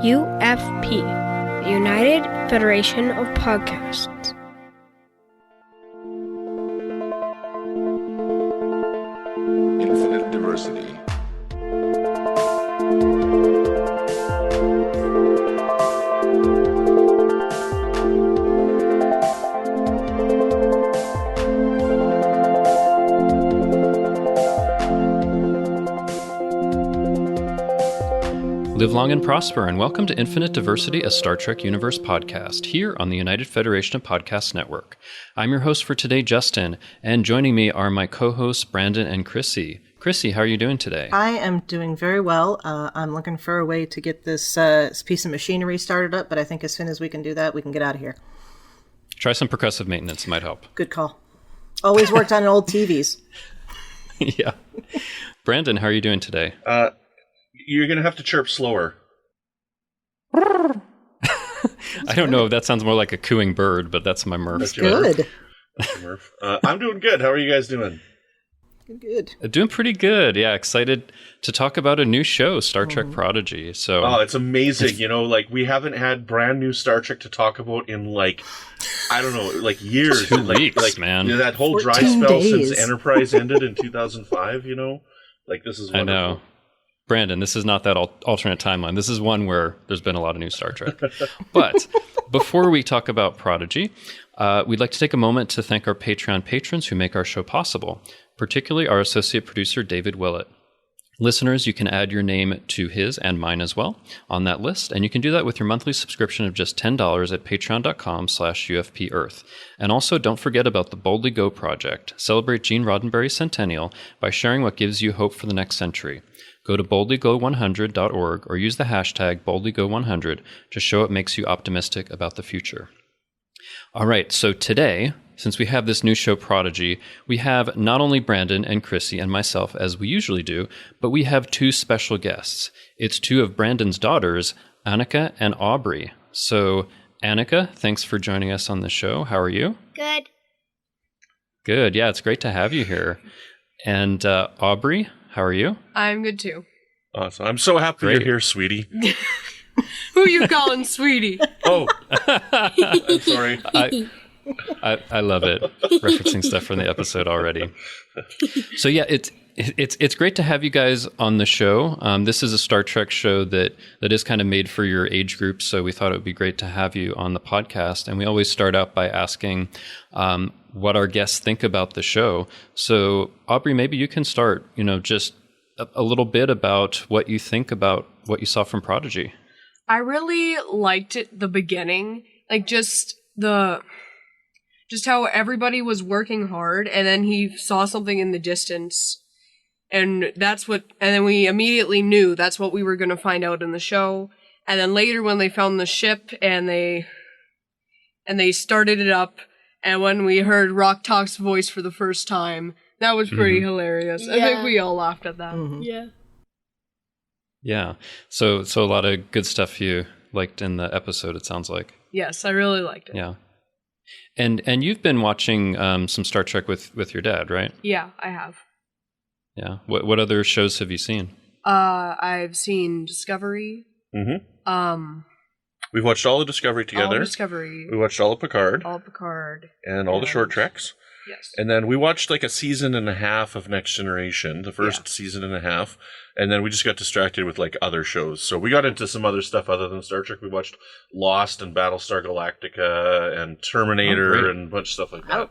UFP, the United Federation of Podcasts. Infinite diversity. Live long and prosper, and welcome to Infinite Diversity, a Star Trek Universe podcast, here on the United Federation of Podcasts Network. I'm your host for today, Justin, and joining me are my co-hosts, Brandon and Chrissie. Chrissie, how are you doing today? I am doing very well. I'm looking for a way to get this piece of machinery started up, but I think as soon as we can do that, we can get out of here. Try some progressive maintenance, might help. Good call. Always worked on old TVs. Yeah. Brandon, how are you doing today? You're going to have to chirp slower. I don't know if that sounds more like a cooing bird, but that's my Murph. That's good. Murph. I'm doing good. How are you guys doing? Good. Doing pretty good. Yeah, excited to talk about a new show, Star Trek Prodigy. So, oh, it's amazing. You know, like we haven't had brand new Star Trek to talk about in I don't know, years. 2 weeks, man. You know, that whole dry 14 spell days. since Enterprise ended in 2005, you know? This is wonderful. I know. Brandon, this is not that alternate timeline. This is one where there's been a lot of new Star Trek. But before we talk about Prodigy, we'd like to take a moment to thank our Patreon patrons who make our show possible, particularly our associate producer, David Willett. Listeners, you can add your name to his and mine as well on that list, and you can do that with your monthly subscription of just $10 at patreon.com/UFPEarth. And also, don't forget about the Boldly Go project. Celebrate Gene Roddenberry's centennial by sharing what gives you hope for the next century. Go to boldlygo100.org or use the hashtag boldlygo100 to show it makes you optimistic about the future. All right, so today, since we have this new show Prodigy, we have not only Brandon and Chrissie and myself as we usually do, but we have two special guests. It's two of Brandon's daughters, Annika and Aubrey. So, Annika, thanks for joining us on the show. How are you? Good. Good, yeah, it's great to have you here. And Aubrey, how are you? I'm good too. Awesome. I'm so happy you're here, sweetie. Who you calling sweetie? Oh, I'm sorry. I love it, referencing stuff from the episode already. So yeah, it's great to have you guys on the show. This is a Star Trek show that is kind of made for your age group, so we thought it would be great to have you on the podcast. And we always start out by asking what our guests think about the show. So Aubrey, maybe you can start, just a little bit about what you think about what you saw from Prodigy. I really liked it, the beginning, just how everybody was working hard, and then he saw something in the distance, and then we immediately knew that's what we were going to find out in the show. And then later when they found the ship and they started it up, and when we heard Rock Talk's voice for the first time, that was pretty hilarious. Yeah. I think we all laughed at that. Mm-hmm. Yeah. Yeah. So a lot of good stuff you liked in the episode, it sounds like. Yes, I really liked it. Yeah. And you've been watching some Star Trek with your dad, right? Yeah, I have. Yeah. What other shows have you seen? I've seen Discovery. Mm-hmm. We've watched all the Discovery together. All Discovery. We watched all of Picard. All Picard. And all the short treks. Yes. And then we watched a season and a half of Next Generation, the first season and a half. And then we just got distracted with other shows. So we got into some other stuff other than Star Trek. We watched Lost and Battlestar Galactica and Terminator and a bunch of stuff like that.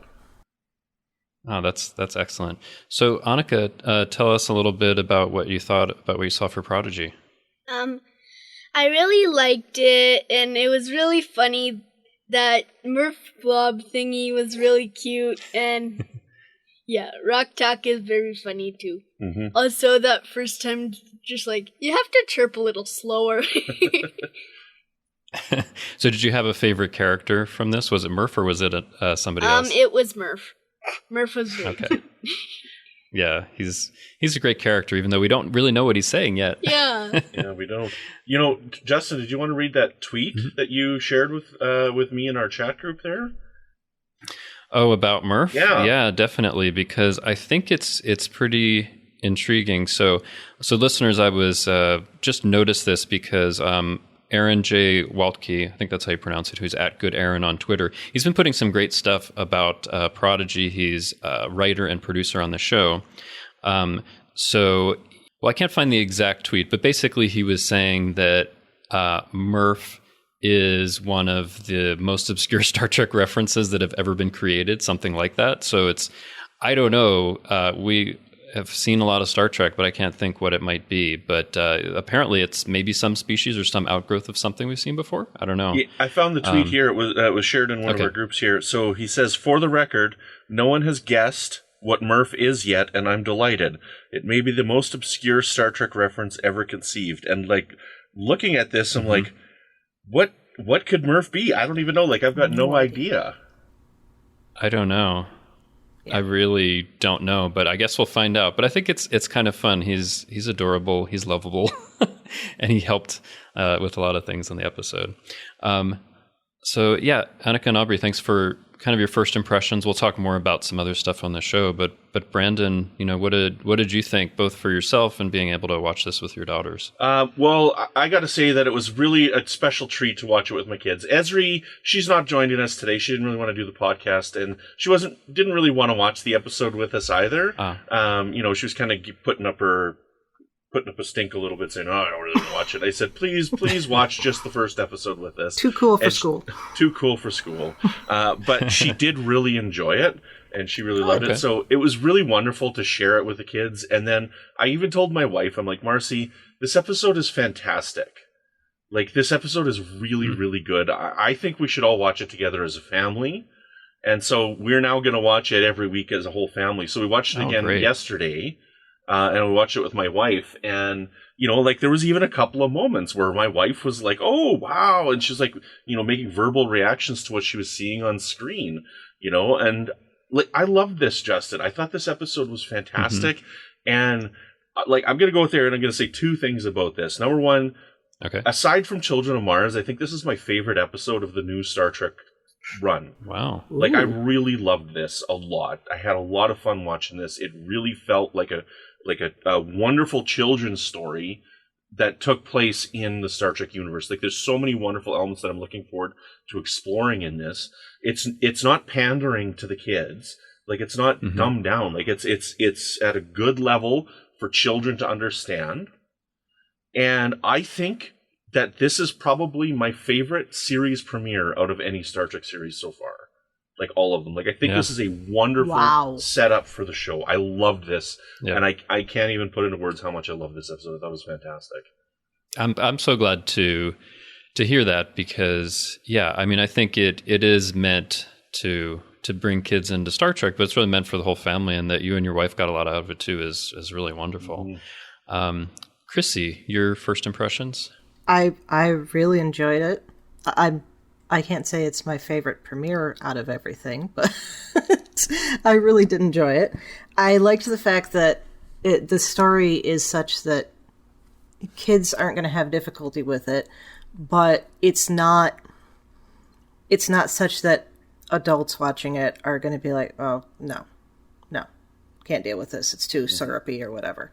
Oh, that's excellent. So Annika, tell us a little bit about what you thought about what you saw for Prodigy. I really liked it, and it was really funny. That Murph Blob thingy was really cute, and yeah, Rock Talk is very funny too. Mm-hmm. Also, that first time, just you have to chirp a little slower. So did you have a favorite character from this? Was it Murph or was it somebody else? It was Murph. Murph was very cute. Yeah, he's a great character, even though we don't really know what he's saying yet. Yeah. Yeah, we don't. Justin, did you want to read that tweet that you shared with me in our chat group there? Oh, about Murph? Yeah, definitely, because I think it's pretty intriguing. So listeners, I was just noticed this because Aaron J. Waltke, I think that's how you pronounce it, who's at Good Aaron on Twitter. He's been putting some great stuff about Prodigy. He's a writer and producer on the show. I can't find the exact tweet, but basically he was saying that Murph is one of the most obscure Star Trek references that have ever been created, something like that. So I don't know. We have seen a lot of Star Trek, but I can't think what it might be. But apparently it's maybe some species or some outgrowth of something we've seen before. I don't know. Yeah, I found the tweet here. It was shared in one of our groups here. So he says, for the record, no one has guessed what Murph is yet, and I'm delighted. It may be the most obscure Star Trek reference ever conceived. And like looking at this, I'm like, what could Murph be? I don't even know. Like, I've got no idea. I don't know. Yeah. I really don't know, but I guess we'll find out. But I think it's kind of fun. He's adorable. He's lovable, and he helped with a lot of things in the episode. So yeah, Annika and Aubrey, thanks for kind of your first impressions. We'll talk more about some other stuff on the show, but Brandon, what did you think, both for yourself and being able to watch this with your daughters? Well, I got to say that it was really a special treat to watch it with my kids. Esri, she's not joining us today. She didn't really want to do the podcast, and she didn't really want to watch the episode with us either. She was kind of putting up a stink a little bit, saying, I don't really want to watch it. I said, please watch just the first episode with us. Too cool for school. Too cool for school. But she did really enjoy it, and she really loved it. So it was really wonderful to share it with the kids. And then I even told my wife, I'm like, Marcy, this episode is fantastic. Like, this episode is really, really good. I think we should all watch it together as a family. And so we're now going to watch it every week as a whole family. So we watched it again yesterday. And we watched it with my wife, and, there was even a couple of moments where my wife was like, oh, wow, and she's like, making verbal reactions to what she was seeing on screen, and, I loved this, Justin. I thought this episode was fantastic, and, I'm going to go there and I'm going to say two things about this. Number one, aside from Children of Mars, I think this is my favorite episode of the new Star Trek run. Wow. Like, I really loved this a lot. I had a lot of fun watching this. It really felt like a wonderful children's story that took place in the Star Trek universe. Like, there's so many wonderful elements that I'm looking forward to exploring in this. It's not pandering to the kids. Like, it's not dumbed down. Like, it's at a good level for children to understand. And I think that this is probably my favorite series premiere out of any Star Trek series so far. Like, all of them. Like, I think this is a wonderful setup for the show. I loved this, and I can't even put into words how much I love this episode. That was fantastic. I'm so glad to hear that, because I think it is meant to bring kids into Star Trek, but it's really meant for the whole family, and that you and your wife got a lot out of it too is really wonderful. Chrissy, your first impressions? I really enjoyed it. I can't say it's my favorite premiere out of everything, but I really did enjoy it. I liked the fact that the story is such that kids aren't going to have difficulty with it, but it's not such that adults watching it are going to be like, oh, no, can't deal with this. It's too syrupy or whatever.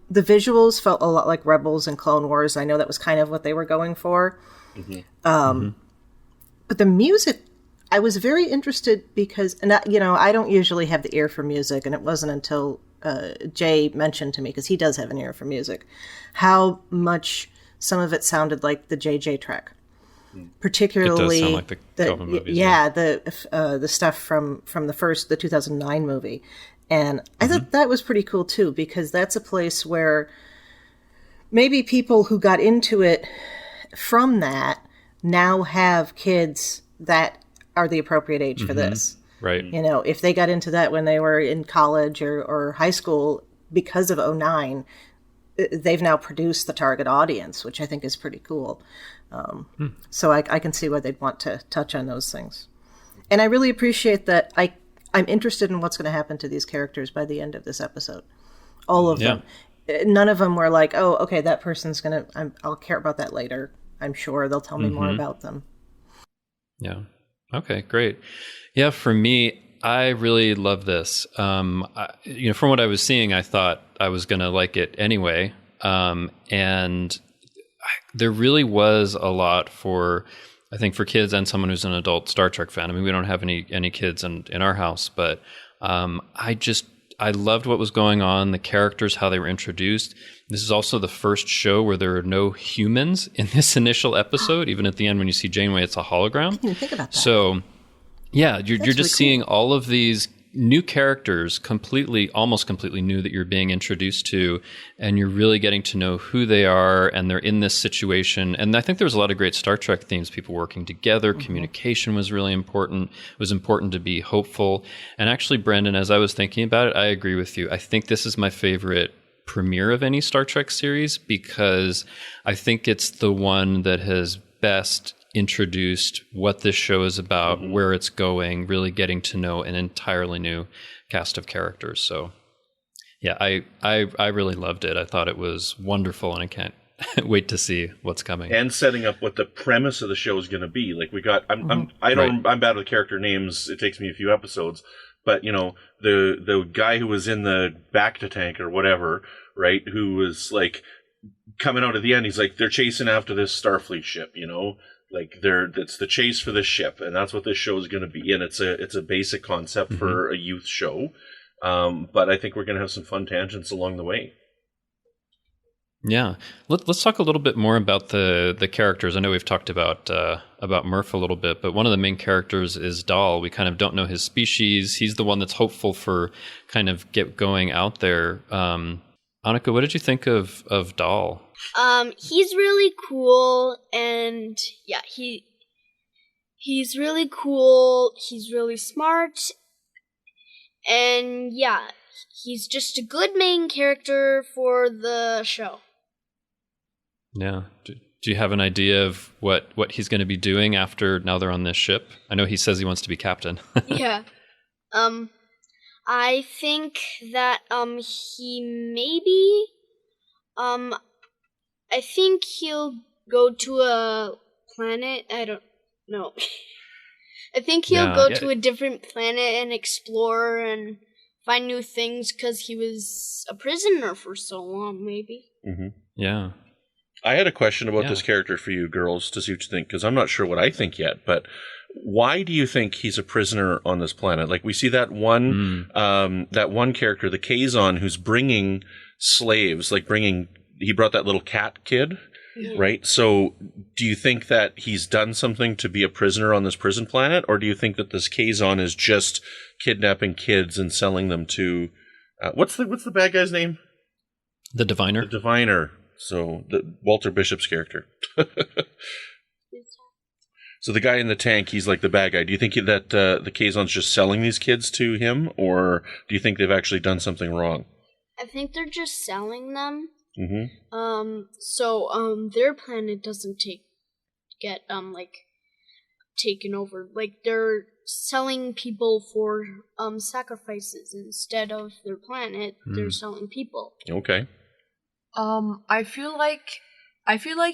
The visuals felt a lot like Rebels and Clone Wars. I know that was kind of what they were going for. But the music, I was very interested because, and I don't usually have the ear for music, and it wasn't until Jay mentioned to me, because he does have an ear for music, how much some of it sounded like the JJ track. Particularly, it does sound like the Kelvin movies. The stuff from the 2009 movie. And I thought that was pretty cool, too, because that's a place where maybe people who got into it from that now have kids that are the appropriate age for this. Right. If they got into that when they were in college or high school because of 2009, they've now produced the target audience, which I think is pretty cool. So I can see why they'd want to touch on those things. And I really appreciate that I'm interested in what's going to happen to these characters by the end of this episode. All of them. None of them were like, oh, okay, that person's going to, I'll care about that later. I'm sure they'll tell me more about them. Yeah. Okay, great. Yeah, for me, I really love this. From what I was seeing, I thought I was going to like it anyway. And there really was a lot for, I think, for kids and someone who's an adult Star Trek fan. I mean, we don't have any kids in our house, but I loved what was going on, the characters, how they were introduced. This is also the first show where there are no humans in this initial episode. Even at the end when you see Janeway, it's a hologram. I didn't even think about that. So, yeah, you're really just seeing all of these new characters, almost completely new, that you're being introduced to, and you're really getting to know who they are, and they're in this situation. And I think there was a lot of great Star Trek themes, people working together. Communication was really important. It was important to be hopeful. And actually, Brandon, as I was thinking about it, I agree with you. I think this is my favorite premiere of any Star Trek series, because I think it's the one that has best introduced what this show is about, where it's going, really getting to know an entirely new cast of characters. So yeah, I really loved it. I thought it was wonderful, and I can't wait to see what's coming. And setting up what the premise of the show is going to be. Like, we got, I'm bad with character names. It takes me a few episodes, but you know, the guy who was in the Bacta tank or whatever, right? Who was like coming out at the end. He's like, they're chasing after this Starfleet ship, you know? Like, it's the chase for this ship, and that's what this show is going to be. And it's a basic concept for a youth show, but I think we're going to have some fun tangents along the way. Yeah, let's talk a little bit more about the characters. I know we've talked about Murph a little bit, but one of the main characters is Dahl. We kind of don't know his species. He's the one that's hopeful for kind of get going out there. Annika, what did you think of Dahl? He's really cool, and yeah, he's really cool. He's really smart, and yeah, he's just a good main character for the show. Yeah. Do you have an idea of what he's going to be doing now they're on this ship? I know he says he wants to be captain. Yeah. I think that he maybe I think he'll go to a planet. I don't know. I think he'll go to a different planet and explore and find new things, because he was a prisoner for so long, maybe. Mm-hmm. Yeah. I had a question about this character for you girls to see what you think, because I'm not sure what I think yet, but why do you think he's a prisoner on this planet? Like, we see that one character, the Kazon, who's bringing slaves, he brought that little cat kid, right? So do you think that he's done something to be a prisoner on this prison planet, or do you think that this Kazon is just kidnapping kids and selling them to, what's the bad guy's name? The Diviner. The Diviner. So Walter Bishop's character. So the guy in the tank, he's like the bad guy. Do you think that the Kazon's just selling these kids to him, or do you think they've actually done something wrong? I think they're just selling them. Mm-hmm. So their planet doesn't get taken over. Like, they're selling people for sacrifices instead of their planet. They're selling people. Okay. I feel like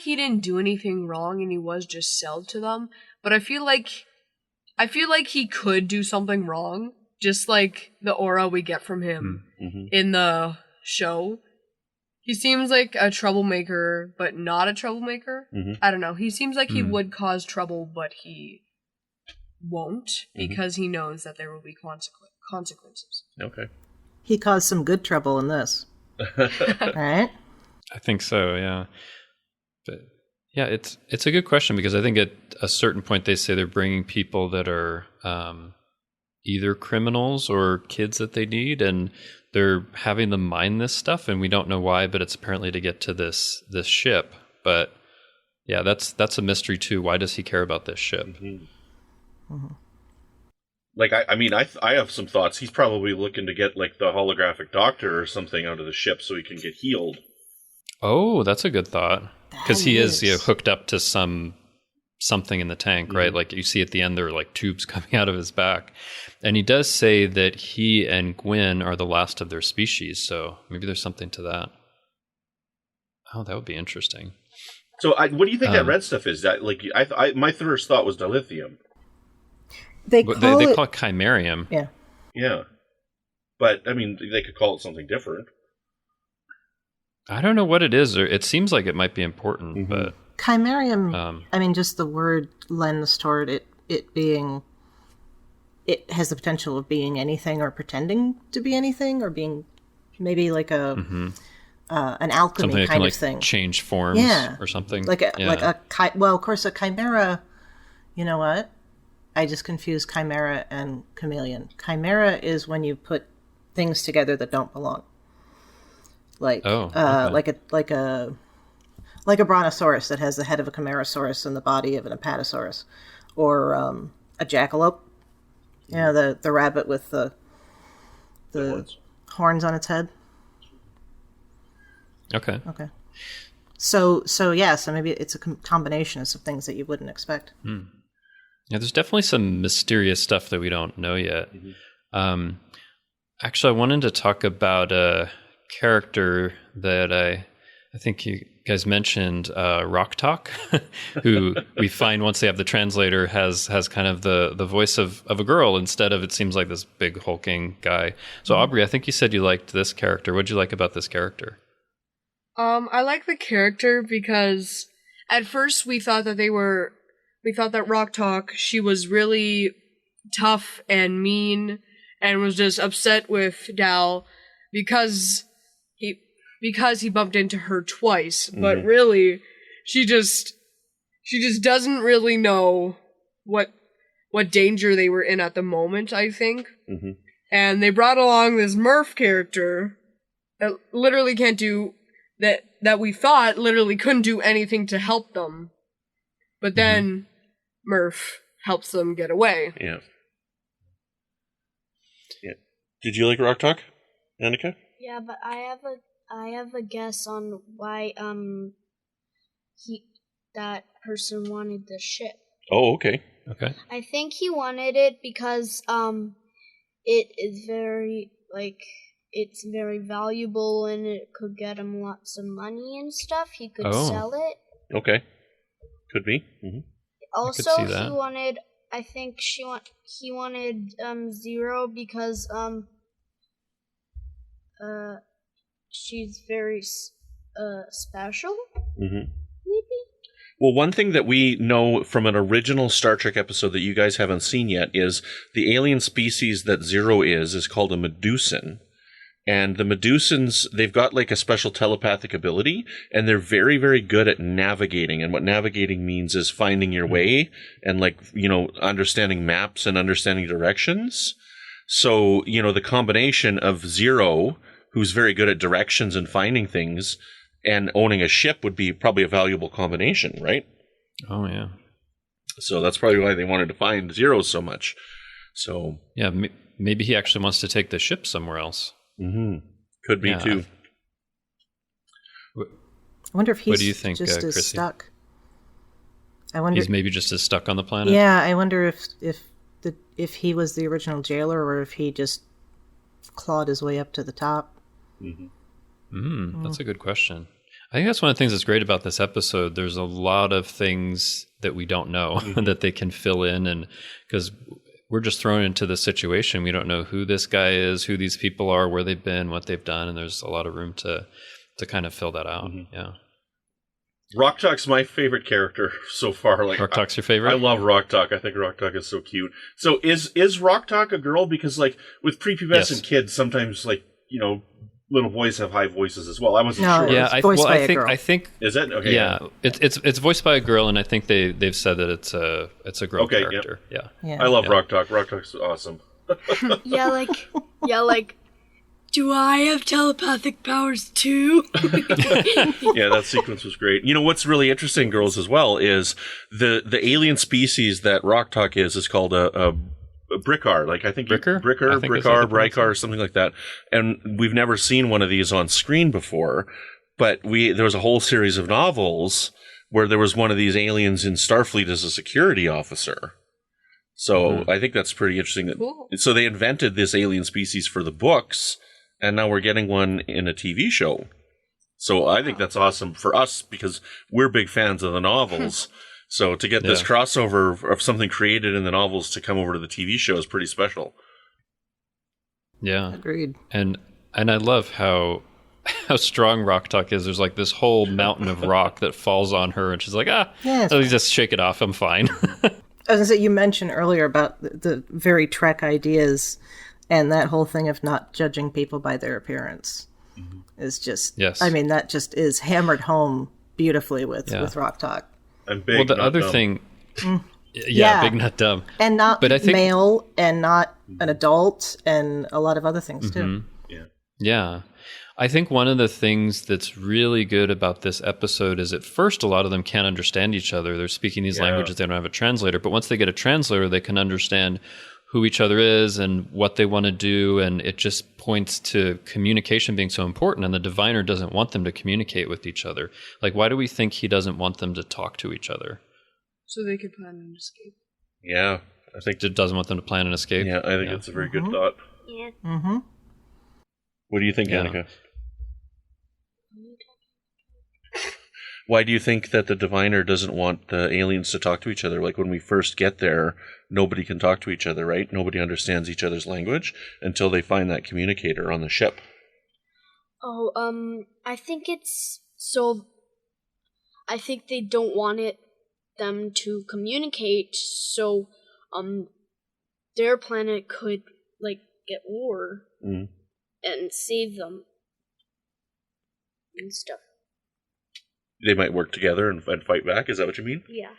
he didn't do anything wrong, and he was just sold to them. But I feel like he could do something wrong, just like the aura we get from him in the show. He seems like a troublemaker, but not a troublemaker. I don't know. He seems like he would cause trouble, but he won't, because he knows that there will be consequences. Okay. He caused some good trouble in this. Right? I think so, yeah. But yeah, it's a good question, because I think at a certain point they say they're bringing people that are either criminals or kids that they need, and they're having them mine this stuff, and we don't know why, but it's apparently to get to this ship. But yeah, that's a mystery too. Why does he care about this ship? Like, I have some thoughts. He's probably looking to get like the holographic doctor or something out of the ship so he can get healed. Oh, that's a good thought. Because he is hooked up to something in the tank, right? Like, you see at the end, there are like tubes coming out of his back. And he does say that he and Gwyn are the last of their species, so maybe there's something to that. Oh, that would be interesting. So, what do you think that red stuff is? That, like, my first thought was dilithium. They call it chimerium. Yeah. Yeah. But, I mean, they could call it something different. I don't know what it is, or it seems like it might be important, but Chimerium, I mean, just the word lends toward it being, it has the potential of being anything or pretending to be anything or being maybe like an alchemy something kind that of can, thing. Change forms or something. Well, of course, a chimera, you know what? I just confused chimera and chameleon. Chimera is when you put things together that don't belong. Like a brontosaurus that has the head of a chimerosaurus and the body of an apatosaurus, or a jackalope. You know, the rabbit with the horns on its head. Okay. So maybe it's a combination of some things that you wouldn't expect. Yeah, there's definitely some mysterious stuff that we don't know yet. Actually, I wanted to talk about a character that I think you guys mentioned, Rock Talk, who we find once they have the translator has kind of the voice of a girl instead of, it seems like, this big hulking guy. So Aubrey, I think you said you liked this character. What did you like about this character? I like the character because at first we thought that Rock Talk, she was really tough and mean and was just upset with Dal because he bumped into her twice, but really she just doesn't really know what danger they were in at the moment, I think. And they brought along this Murph character that literally can't do that we thought literally couldn't do anything to help them. But then Murph helps them get away. Yeah. Did you like Rock Talk, Annika? Yeah, but I have a guess on why that person wanted the ship. Oh, okay. I think he wanted it because it is very it's very valuable and it could get him lots of money and stuff. He could sell it. Okay. Could be. Also, he wanted. I think he wanted Zero because she's very special. Maybe. Well, one thing that we know from an original Star Trek episode that you guys haven't seen yet is the alien species that Zero is called a Medusan. And the Medusans, they've got like a special telepathic ability, and they're very, very good at navigating. And what navigating means is finding your way and, like, you know, understanding maps and understanding directions. So, you know, the combination of Zero, who's very good at directions and finding things, and owning a ship would be probably a valuable combination, right? Oh, yeah. So that's probably why they wanted to find Zero so much. So yeah, maybe he actually wants to take the ship somewhere else. Could be too. I wonder if he's what do you think, just as Chrissy? stuck. I wonder. He's maybe just as stuck on the planet. Yeah, I wonder if he was the original jailer or if he just clawed his way up to the top. That's a good question. I think that's one of the things that's great about this episode. There's a lot of things that we don't know that they can fill in, and because we're just thrown into the situation, we don't know who this guy is, who these people are, where they've been, what they've done, and there's a lot of room to kind of fill that out. Yeah. Rock Talk's my favorite character so far. Like, Rock Talk's your favorite? I love Rock Talk. I think Rock Talk is so cute. So is Rock Talk a girl? Because, like, with prepubescent kids, sometimes, like, you know, little boys have high voices as well. I wasn't sure. Yeah, I think is it? Okay. Yeah, it's voiced by a girl, and I think they've said that it's a girl character. Yep. Yeah. I love Rock Talk. Rock Talk's awesome. Do I have telepathic powers too? Yeah, that sequence was great. You know what's really interesting, girls, as well, is the alien species that Rock Talk is called a Brickar. Like, I think Brickar, Brykar, something like that. And we've never seen one of these on screen before, but there was a whole series of novels where there was one of these aliens in Starfleet as a security officer. So I think that's pretty interesting. Cool. So they invented this alien species for the books, and now we're getting one in a TV show. So I think that's awesome for us because we're big fans of the novels. So to get this crossover of something created in the novels to come over to the TV show is pretty special. Yeah. Agreed. And I love how strong Rock-Talk is. There's like this whole mountain of rock that falls on her, and she's like, Yeah, it's let me just shake it off. I'm fine. As you mentioned earlier about the very Trek ideas and that whole thing of not judging people by their appearance is just, Yes. I mean, that just is hammered home beautifully with Rock Talk. And big. Well, the not other dumb. thing, Yeah. big not dumb. And not But I think- male and not an adult and a lot of other things too. Yeah. I think one of the things that's really good about this episode is at first a lot of them can't understand each other. They're speaking these languages, they don't have a translator. But once they get a translator, they can understand who each other is and what they want to do. And it just points to communication being so important. And the diviner doesn't want them to communicate with each other. Like, why do we think he doesn't want them to talk to each other? So they could plan an escape. Yeah, I think. It doesn't want them to plan an escape? Yeah, I think it's a very good thought. Yeah. Mm-hmm. What do you think, Yeah. Annika? Why do you think that the diviner doesn't want the aliens to talk to each other? Like when we first get there, nobody can talk to each other, right? Nobody understands each other's language until they find that communicator on the ship. Oh, I think it's so. I think they don't want them to communicate, so their planet could like get war and save them and stuff. They might work together and fight back. Is that what you mean? Yeah.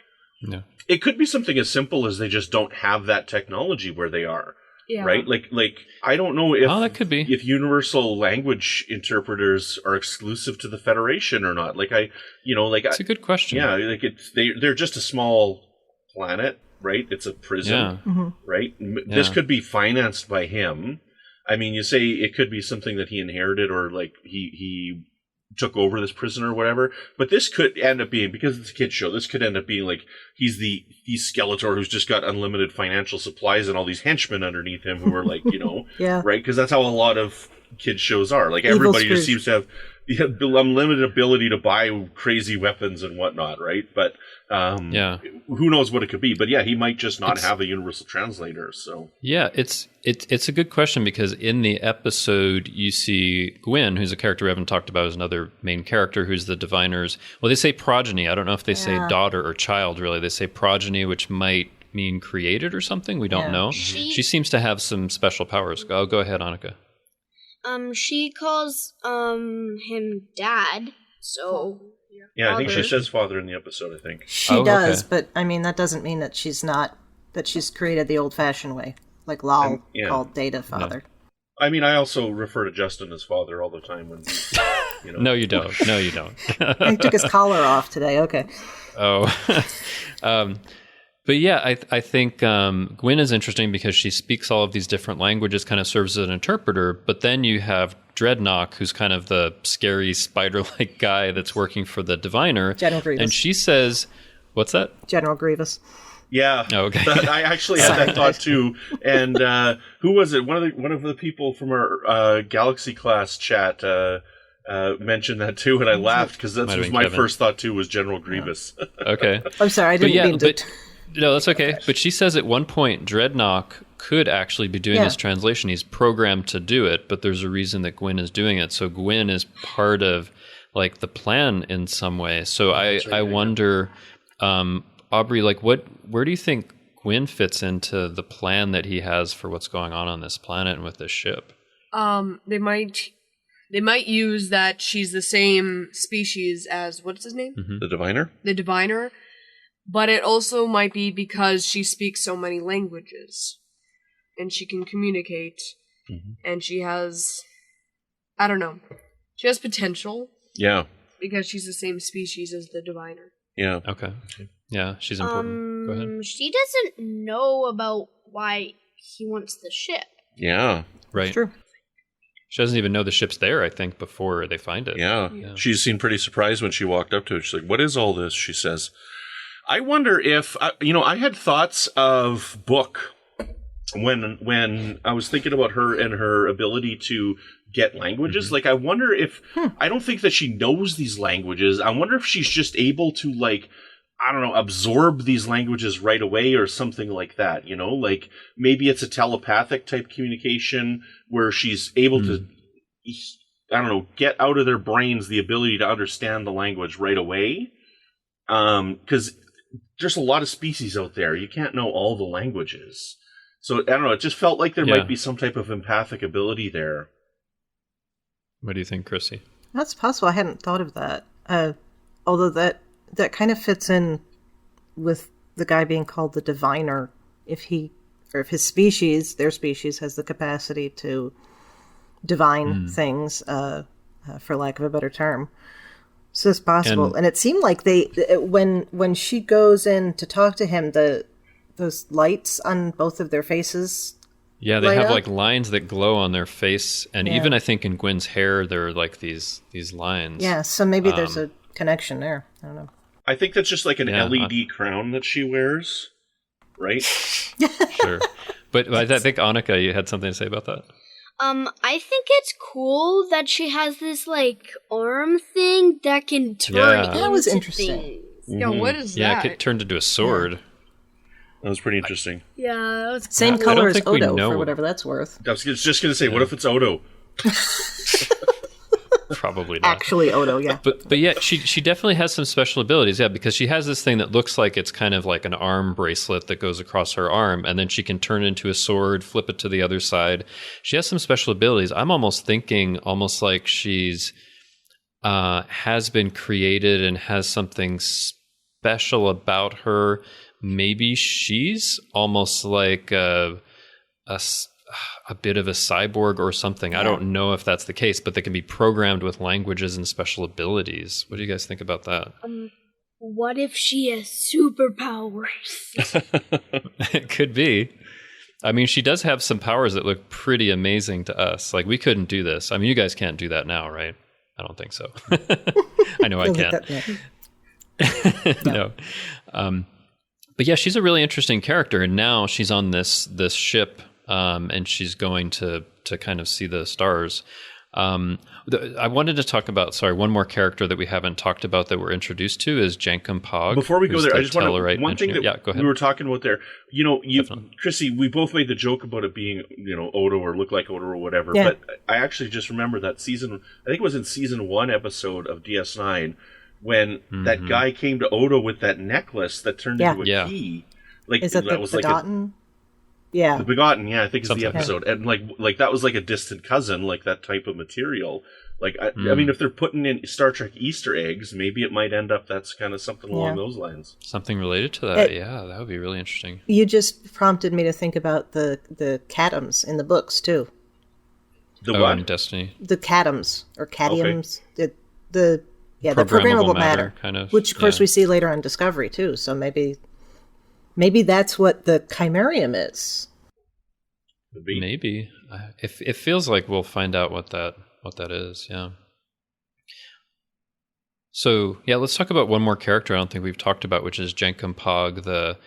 Yeah. It could be something as simple as they just don't have that technology where they are. Yeah. Right? Like I don't know if that could be. If universal language interpreters are exclusive to the Federation or not. Like It's a good question. Yeah, like they're just a small planet, right? It's a prison, right? This could be financed by him. I mean, you say it could be something that he inherited or like he took over this prison or whatever, but this could end up being, because it's a kid's show, this could end up being like he's Skeletor who's just got unlimited financial supplies and all these henchmen underneath him who are like, right? Because that's how a lot of kids shows are. Like everybody just seems to have unlimited ability to buy crazy weapons and whatnot, right? But who knows what it could be? But yeah, he might just not have a universal translator. So yeah, it's a good question because in the episode you see Gwyn, who's a character we haven't talked about, as another main character who's the diviner's. Well, they say progeny. I don't know if they say daughter or child. Really, they say progeny, which might mean created or something. We don't know. She seems to have some special powers. Go ahead, Annika. She calls him dad, so yeah, I think she says father in the episode, I think. She does, but I mean that doesn't mean that she's created the old fashioned way. Like Lal called Data father. No. I mean, I also refer to Justin as father all the time when No, you don't. No, you don't. He took his collar off today, okay. Oh. But yeah, I think Gwyn is interesting because she speaks all of these different languages, kind of serves as an interpreter. But then you have Dreadnought, who's kind of the scary spider-like guy that's working for the diviner. General Grievous. And she says, what's that? General Grievous. Yeah, okay. I actually had that thought too. And who was it? One of the people from our Galaxy class chat mentioned that too, and I laughed because that was my first thought too. Was General Grievous? Okay. I'm sorry, I didn't mean to. No, that's okay. But she says at one point, Dreadnought could actually be doing this translation. He's programmed to do it, but there's a reason that Gwyn is doing it. So Gwyn is part of like the plan in some way. So I wonder, Aubrey, like where do you think Gwyn fits into the plan that he has for what's going on this planet and with this ship? They might use that she's the same species as, what's his name? The diviner? The diviner. But it also might be because she speaks so many languages and she can communicate and she has, I don't know, she has potential. Yeah. Because she's the same species as the diviner. Yeah. Okay. Yeah, she's important. Go ahead. She doesn't know about why he wants the ship. Yeah. Right. It's true. She doesn't even know the ship's there, I think, before they find it. Yeah. She seemed pretty surprised when she walked up to it. She's like, "What is all this?" She says. I wonder if, I had thoughts of Book when I was thinking about her and her ability to get languages. Like, I wonder if, I don't think that she knows these languages. I wonder if she's just able to, like, I don't know, absorb these languages right away or something like that, Like, maybe it's a telepathic type communication where she's able to I don't know, get out of their brains the ability to understand the language right away. Because there's a lot of species out there. You can't know all the languages. So, I don't know, it just felt like there might be some type of empathic ability there. What do you think, Chrissy? That's possible. I hadn't thought of that. Although that kind of fits in with the guy being called the diviner. If his species, their species, has the capacity to divine things, for lack of a better term. So it's possible. And it seemed like when she goes in to talk to him, those lights on both of their faces. Yeah, they have like lines that glow on their face, and even I think in Gwen's hair there are like these lines. Yeah, so maybe there's a connection there. I don't know. I think that's just like an LED crown that she wears, right? Sure. But I think, Annika, you had something to say about that? I think it's cool that she has this, like, arm thing that can turn into that was interesting. things. Yeah, what is that? Yeah, it turned into a sword. That was pretty interesting. Yeah, that was Same cool. color as think we Odo, know. for whatever that's worth. I was just going to say, what if it's Odo? Probably not. Actually, Odo, yeah. But yeah, she definitely has some special abilities, because she has this thing that looks like it's kind of like an arm bracelet that goes across her arm, and then she can turn into a sword, flip it to the other side. She has some special abilities. I'm almost thinking like she's has been created and has something special about her. Maybe she's almost like a bit of a cyborg or something. I don't know if that's the case, but they can be programmed with languages and special abilities. What do you guys think about that? What if she has superpowers? It could be. I mean, she does have some powers that look pretty amazing to us. Like, we couldn't do this. I mean, you guys can't do that now, right? I don't think so. I know I can't. No. But yeah, she's a really interesting character, and now she's on this ship, and she's going to kind of see the stars. I wanted to talk about, one more character that we haven't talked about that we're introduced to is Jankum Pog. Before we go there, I just want to, one thing that go ahead. we were talking about there, Chrissy, we both made the joke about it being, Odo or look like Odo or whatever, but I actually just remember that season, I think it was in season 1 episode of DS9, when that guy came to Odo with that necklace that turned into a key. Like, is that the Begotten? The Begotten, I think is the episode. And like that was like a distant cousin, like that type of material. Like, I mean, if they're putting in Star Trek Easter eggs, maybe it might end up that's kind of something along those lines. Something related to that, that would be really interesting. You just prompted me to think about the Catums in the books, too. The what? In Destiny. The Catums, or Catiums. Okay. The programmable matter, kind of, which, of course, we see later on Discovery, too. So maybe that's what the Chimerium is. Maybe. It feels like we'll find out what that is, yeah. So, let's talk about one more character I don't think we've talked about, which is Jankum Pog, the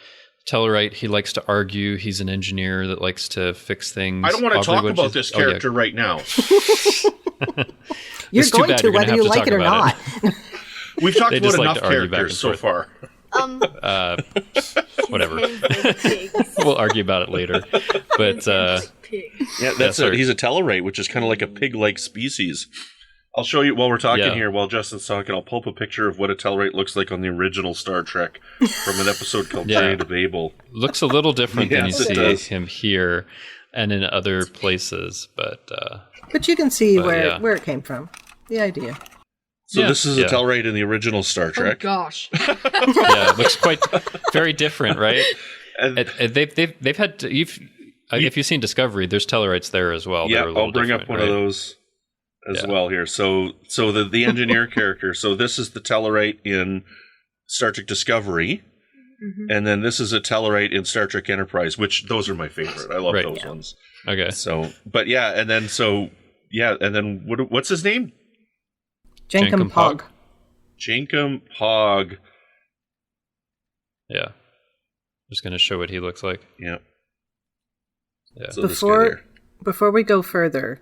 Tellarite. He likes to argue. He's an engineer that likes to fix things. I don't want to talk about this character right now. You're going to, whether you like it or not. We've talked about enough characters so far. Whatever. We'll argue about it later. But he's a Tellarite, which is kind of like a pig-like species. I'll show you while we're talking here, while Justin's talking, I'll pull up a picture of what a Tellarite looks like on the original Star Trek from an episode called Vera Bible. Looks a little different than you see him here and in other places, but you can see where it came from. The idea. So this is a Tellarite in the original Star Trek. Oh gosh. It looks very different, right? And they've had if you've seen Discovery, there's Tellarites there as well. Yeah, I'll bring up one of those as well here. So the engineer character. So this is the Tellarite in Star Trek Discovery, and then this is a Tellarite in Star Trek Enterprise, which those are my favorite. I love those ones. Okay. So, but and then what's his name? Jankum Pog. Jankum Pog. Yeah. Just going to show what he looks like. Yeah. So before we go further,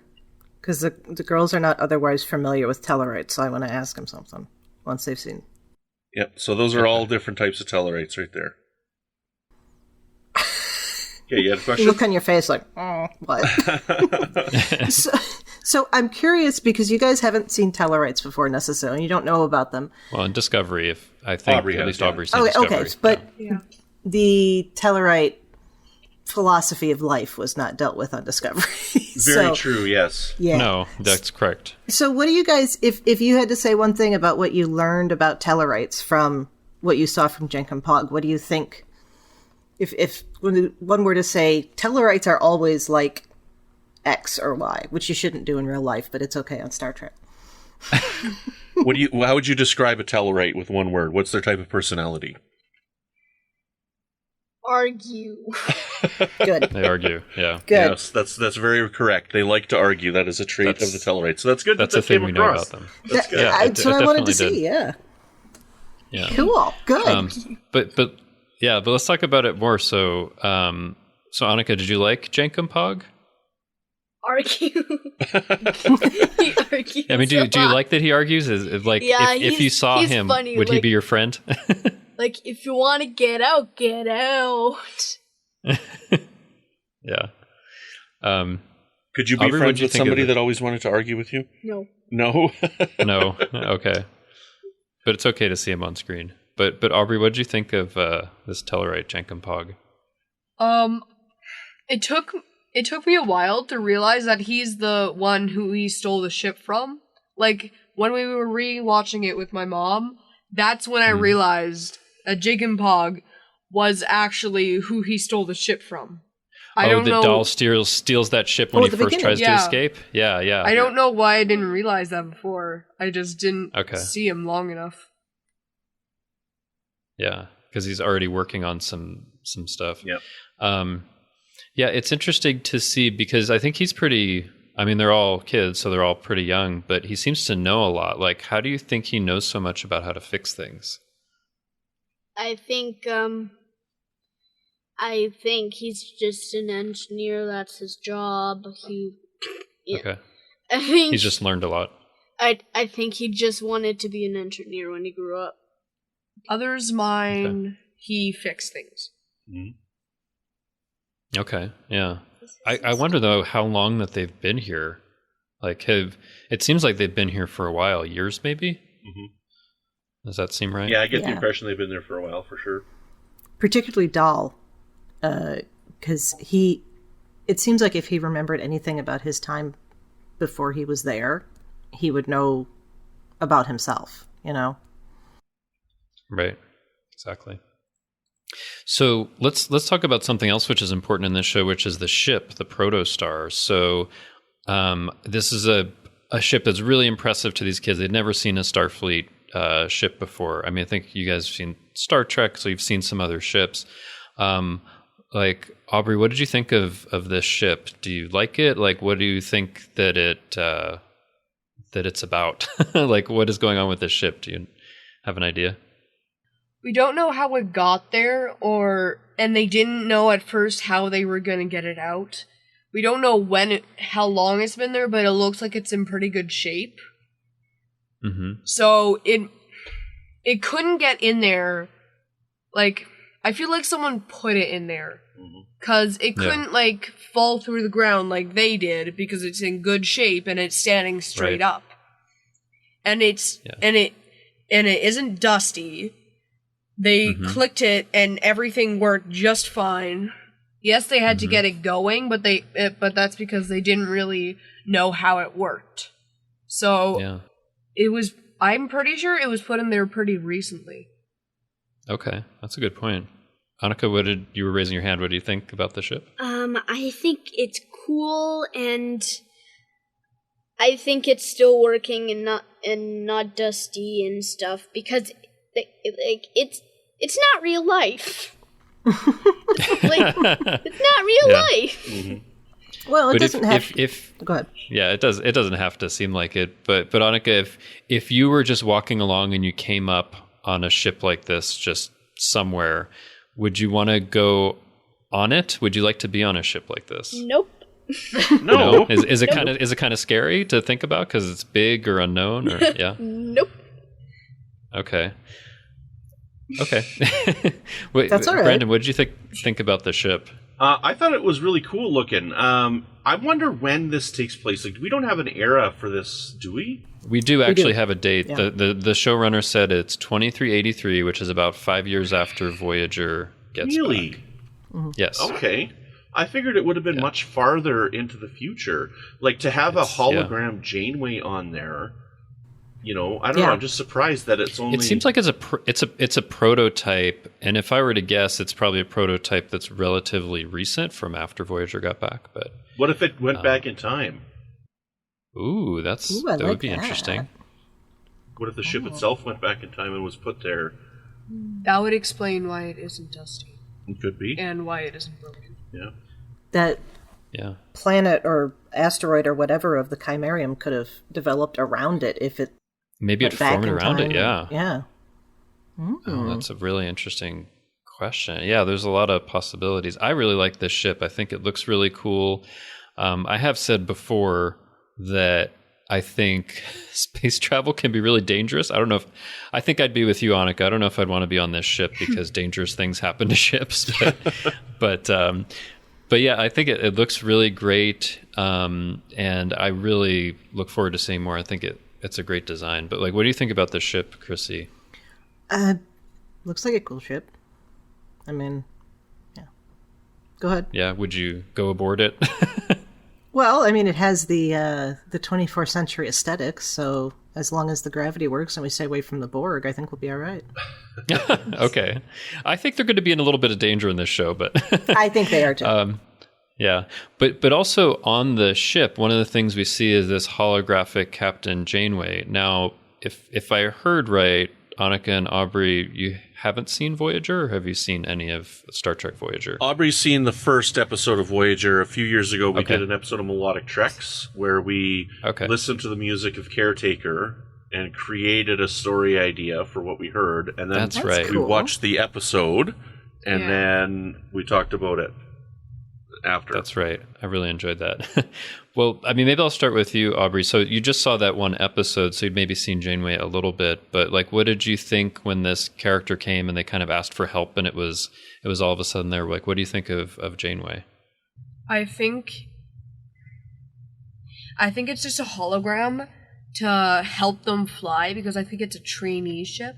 because the girls are not otherwise familiar with Tellarites, so I want to ask them something once they've seen. Yep. So those are all different types of Tellarites right there. Okay, you had a question? Look on your face like, what? So I'm curious because you guys haven't seen Tellarites before necessarily. You don't know about them. Well, in Discovery, I think Aubrey at has, least yeah. Aubrey's seen Discovery. Okay, but Yeah. the Tellarite philosophy of life was not dealt with on Discovery. Very true, yes. Yeah. No, that's correct. So what do you guys, if you had to say one thing about what you learned about Tellarites from what you saw from Jenkin Pog, what do you think? If one were to say Tellarites are always like X or Y, which you shouldn't do in real life, but it's okay on Star Trek. How would you describe a Tellarite with one word? What's their type of personality? Argue. Good. They argue, yeah. Good. Yes, that's very correct. They like to argue. That is a trait of the Tellarite. So that's good. That's that the thing came we know across. about them. That's good. Yeah, That's what I wanted to definitely see, yeah. Yeah. Cool. Good. But let's talk about it more. So, so Annika, did you like Jenkin Pog? Argue. He argues I mean, do a you lot. like that he argues? Is like Yeah, if you saw he's him, funny, would he like- be your friend? Like, if you want to get out, get out. Yeah. Could you be Aubrey, what'd friends you with think of somebody it? that always wanted to argue with you? No. No. No. Okay. But it's okay to see him on screen. But Aubrey, what did you think of this Tellarite Jenkin Pog? It took me a while to realize that he's the one who he stole the ship from. Like, when we were re-watching it with my mom, that's when I realized that Jenkin Pog was actually who he stole the ship from. I don't know. Doll steals that ship when he at the first beginning. tries to Yeah. escape? Yeah. I don't know why I didn't realize that before. I just didn't Okay. see him long enough. Yeah, because he's already working on some stuff. Yep. Yeah, it's interesting to see because I think he's pretty. I mean, they're all kids, so they're all pretty young, but he seems to know a lot. Like, how do you think he knows so much about how to fix things? I think he's just an engineer. That's his job. Yeah. Okay, I think he's just learned a lot. I think he just wanted to be an engineer when he grew up. Others mine, he fixed things. Okay, yeah. I wonder though how long that they've been here. Like, it seems like they've been here for a while, years maybe. Does that seem right? Yeah, I get the Yeah. impression they've been there for a while, for sure. Particularly Dahl, because it seems like if he remembered anything about his time before he was there, he would know about himself, you know? Right. Exactly. So let's talk about something else which is important in this show, which is the ship, the Protostar. So this is a ship that's really impressive to these kids. They'd never seen a Starfleet ship before. I mean, I think you guys have seen Star Trek, so you've seen some other ships. Like, Aubrey, what did you think of this ship? Do you like it? Like, what do you think that it's about? Like, what is going on with this ship? Do you have an idea? We don't know how it got there, and they didn't know at first how they were going to get it out. We don't know how long it's been there, but it looks like it's in pretty good shape. Mm-hmm. So it couldn't get in there. Like, I feel like someone put it in there because it couldn't like fall through the ground like they did because it's in good shape and it's standing straight up, and it isn't dusty. They clicked it and everything worked just fine. Yes, they had to get it going, but that's because they didn't really know how it worked. So I'm pretty sure it was put in there pretty recently. Okay, that's a good point. Annika, you were raising your hand. What do you think about the ship? I think it's cool, and I think it's still working and not dusty and stuff because it's not real life. Like, it's not real life. Mm-hmm. Well, it But doesn't have... Go ahead. Yeah, it does. It doesn't have to seem like it. But Annika, if you were just walking along and you came up on a ship like this, just somewhere, would you want to go on it? Would you like to be on a ship like this? Nope. No. Is it kind of scary to think about because it's big or unknown? Or yeah. Nope. Okay. Wait, That's all right. Brandon, what did you think about the ship? I thought it was really cool looking. I wonder when this takes place. Like, we don't have an era for this, do we? We do actually have a date. Yeah. The showrunner said it's 2383, which is about 5 years after Voyager gets Really? back. Yes. Okay. I figured it would have been much farther into the future. Like, to have a hologram Janeway on there, you know, I don't know. I'm just surprised that it's only... It seems like it's a prototype, and if I were to guess, it's probably a prototype that's relatively recent from after Voyager got back. But what if it went back in time? Ooh, that would be interesting. What if the ship itself went back in time and was put there? That would explain why it isn't dusty. It could be. And why it isn't broken. Yeah. That Yeah. planet or asteroid or whatever of the Chimerium could have developed around it if it Maybe it went back formed in around time. it, yeah. Yeah. Oh, that's a really interesting question. Yeah, there's a lot of possibilities. I really like this ship. I think it looks really cool. I have said before that I think space travel can be really dangerous. I think I'd be with you, Annika. I don't know if I'd want to be on this ship because dangerous things happen to ships. But yeah, I think it looks really great. And I really look forward to seeing more. I think it's a great design. But like, what do you think about this ship, Chrissie? Looks like a cool ship. I mean, yeah. Go ahead. Yeah, would you go aboard it? Well, I mean, it has the 24th century aesthetics, so as long as the gravity works and we stay away from the Borg, I think we'll be all right. Okay. I think they're going to be in a little bit of danger in this show, but I think they are too. yeah. But also on the ship, one of the things we see is this holographic Captain Janeway. Now, if I heard right, Annika and Aubrey, you haven't seen Voyager, or have you seen any of Star Trek Voyager? Aubrey's seen the first episode of Voyager. A few years ago, we did an episode of Melodic Treks where we listened to the music of Caretaker and created a story idea for what we heard. And then we watched the episode, and then we talked about it after. That's right. I really enjoyed that. Well, I mean, maybe I'll start with you, Aubrey. So you just saw that one episode, so you'd maybe seen Janeway a little bit, but like, what did you think when this character came and they kind of asked for help and it was all of a sudden there? Like, what do you think of Janeway? I think it's just a hologram to help them fly, because I think it's a trainee ship.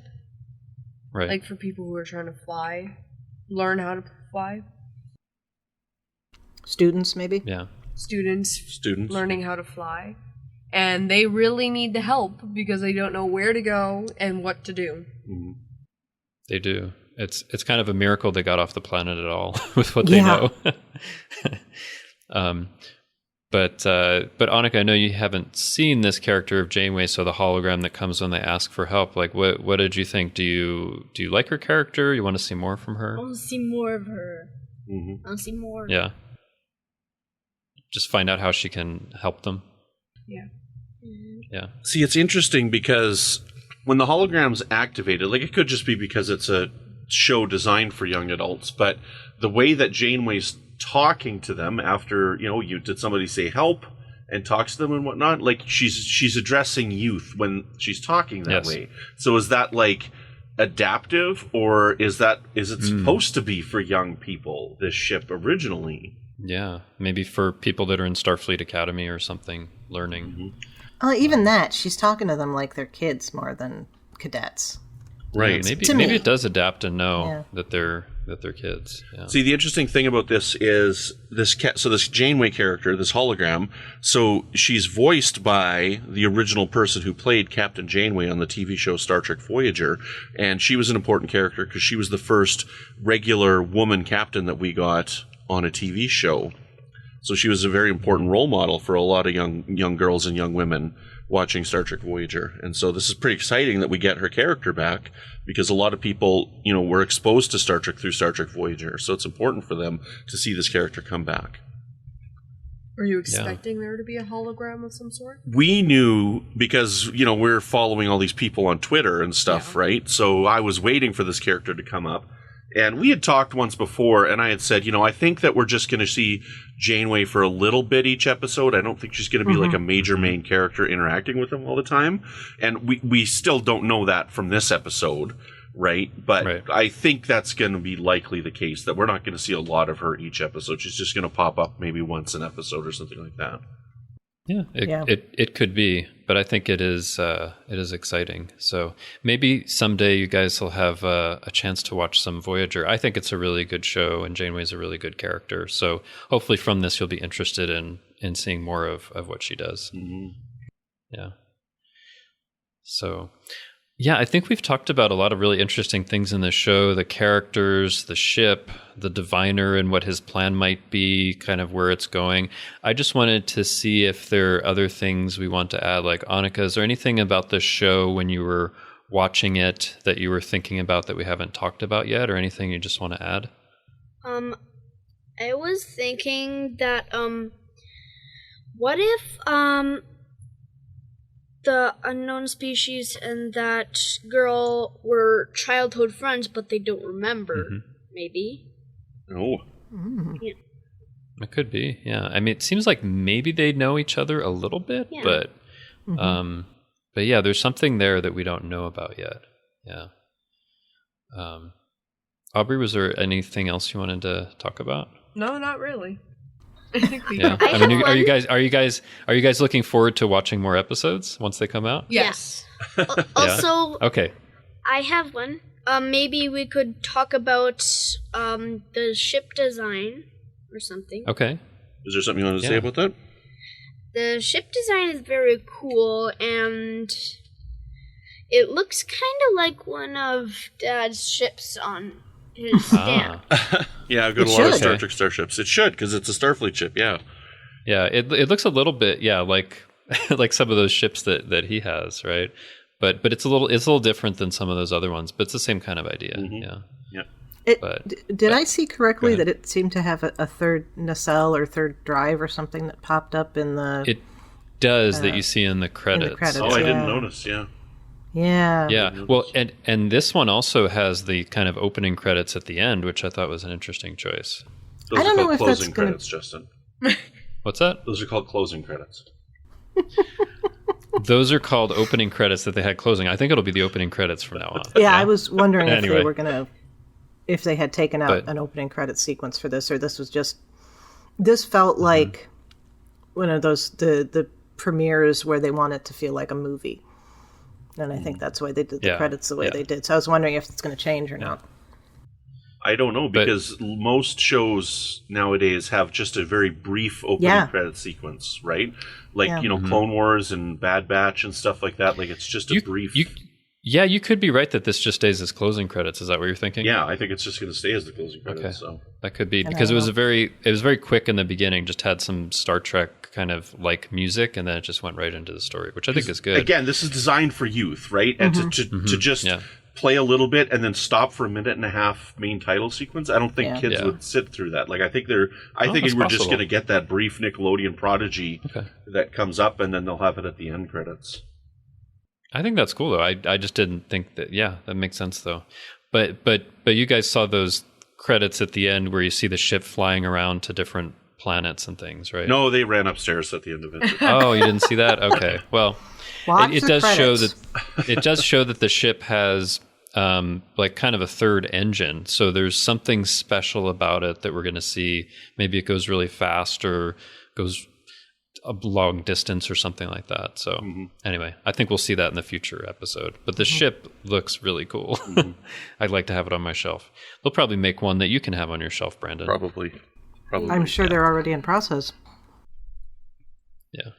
Right. Like for people who are trying to fly, learn how to fly. Students, maybe? Yeah. Students learning how to fly. And they really need the help because they don't know where to go and what to do. Mm-hmm. They do. It's kind of a miracle they got off the planet at all with what they know. But Annika, I know you haven't seen this character of Janeway, so the hologram that comes when they ask for help. Like, what did you think? Do you like her character? You want to see more from her? I want to see more of her. Mm-hmm. I want to see more. Yeah. Just find out how she can help them. Yeah. Yeah. See, it's interesting because when the hologram's activated, like, it could just be because it's a show designed for young adults, but the way that Janeway's talking to them after, did somebody say help and talks to them and whatnot, like she's addressing youth when she's talking that way. So is that like adaptive, or is it supposed to be for young people, this ship originally? Yeah, maybe for people that are in Starfleet Academy or something, learning. Mm-hmm. Even that, she's talking to them like they're kids more than cadets. Right. Yeah, maybe it does adapt and know that they're kids. Yeah. See, the interesting thing about this is this Janeway character, this hologram, so she's voiced by the original person who played Captain Janeway on the TV show Star Trek Voyager, and she was an important character because she was the first regular woman captain that we got on a TV show. So she was a very important role model for a lot of young girls and young women watching Star Trek Voyager. And so this is pretty exciting that we get her character back, because a lot of people, were exposed to Star Trek through Star Trek Voyager. So it's important for them to see this character come back. Are you expecting there to be a hologram of some sort? We knew because, we're following all these people on Twitter and stuff, right? So I was waiting for this character to come up. And we had talked once before, and I had said, I think that we're just going to see Janeway for a little bit each episode. I don't think she's going to be like a major main character interacting with him all the time. And we still don't know that from this episode. right? But Right. I think that's going to be likely the case, that we're not going to see a lot of her each episode. She's just going to pop up maybe once an episode or something like that. Yeah, it could be, but I think it is exciting. So maybe someday you guys will have a chance to watch some Voyager. I think it's a really good show, and Janeway's a really good character. So hopefully from this you'll be interested in seeing more of what she does. Mm-hmm. Yeah. So, yeah, I think we've talked about a lot of really interesting things in the show, the characters, the ship, the diviner and what his plan might be, kind of where it's going. I just wanted to see if there are other things we want to add. Like, Annika, is there anything about the show when you were watching it that you were thinking about that we haven't talked about yet, or anything you just want to add? I was thinking that, what if, the unknown species and that girl were childhood friends, but they don't remember, maybe? Oh. Yeah. It could be, yeah. I mean, it seems like maybe they know each other a little bit, but yeah, there's something there that we don't know about yet. Yeah. Aubrey, was there anything else you wanted to talk about? No, not really. I think we Yeah. I mean, are you guys looking forward to watching more episodes once they come out? Yes. Also, Okay. I have one. Maybe we could talk about the ship design or something. Okay. Is there something you want to say about that? The ship design is very cool, and it looks kind of like one of Dad's ships on his stamp. Yeah, I've got a lot of Star Trek starships. It should, because it's a Starfleet ship, yeah. Yeah, it looks a little bit, like like some of those ships that he has, right? But it's a little different than some of those other ones, but it's the same kind of idea. Yeah. Did I see correctly that it seemed to have a third nacelle or third drive or something that popped up in the... It does, that you see in the credits. Oh, I didn't notice, yeah. Yeah. Yeah. Well, and this one also has the kind of opening credits at the end, which I thought was an interesting choice. Those I don't are know called if closing that's gonna... credits, Justin. What's that? Those are called closing credits. Those are called opening credits that they had closing. I think it'll be the opening credits from now on. Yeah, I was wondering if Anyway. they were going to... if they had taken out an opening credit sequence for this, or this was just... This felt like one of those, the premieres where they want it to feel like a movie. And I think that's why they did the credits the way they did. So I was wondering if it's going to change or not. I don't know, because most shows nowadays have just a very brief opening credit sequence, right? Like, Clone Wars and Bad Batch and stuff like that. Like, it's just a brief... You could be right that this just stays as closing credits. Is that what you're thinking? Yeah, I think it's just going to stay as the closing credits. Okay. So that could be, because it was very quick in the beginning, just had some Star Trek kind of like music, and then it just went right into the story, which I think is good. Again, this is designed for youth, right? And to just play a little bit and then stop for a minute and a half main title sequence. I don't think kids would sit through that. Like, I think we're just going to get that brief Nickelodeon Prodigy that comes up, and then they'll have it at the end credits. I think that's cool, though. I just didn't think that. Yeah, that makes sense, though. But you guys saw those credits at the end where you see the ship flying around to different planets and things, right? No, they ran upstairs at the end of it. Oh, you didn't see that? Okay. Well, it does show credits. that it does show that the ship has like kind of a third engine. So there's something special about it that we're going to see. Maybe it goes really fast or goes a long distance or something like that. So anyway, I think we'll see that in the future episode. But the ship looks really cool. I'd like to have it on my shelf. They'll probably make one that you can have on your shelf, Brandon. Probably. I'm sure they're already in process. Yeah.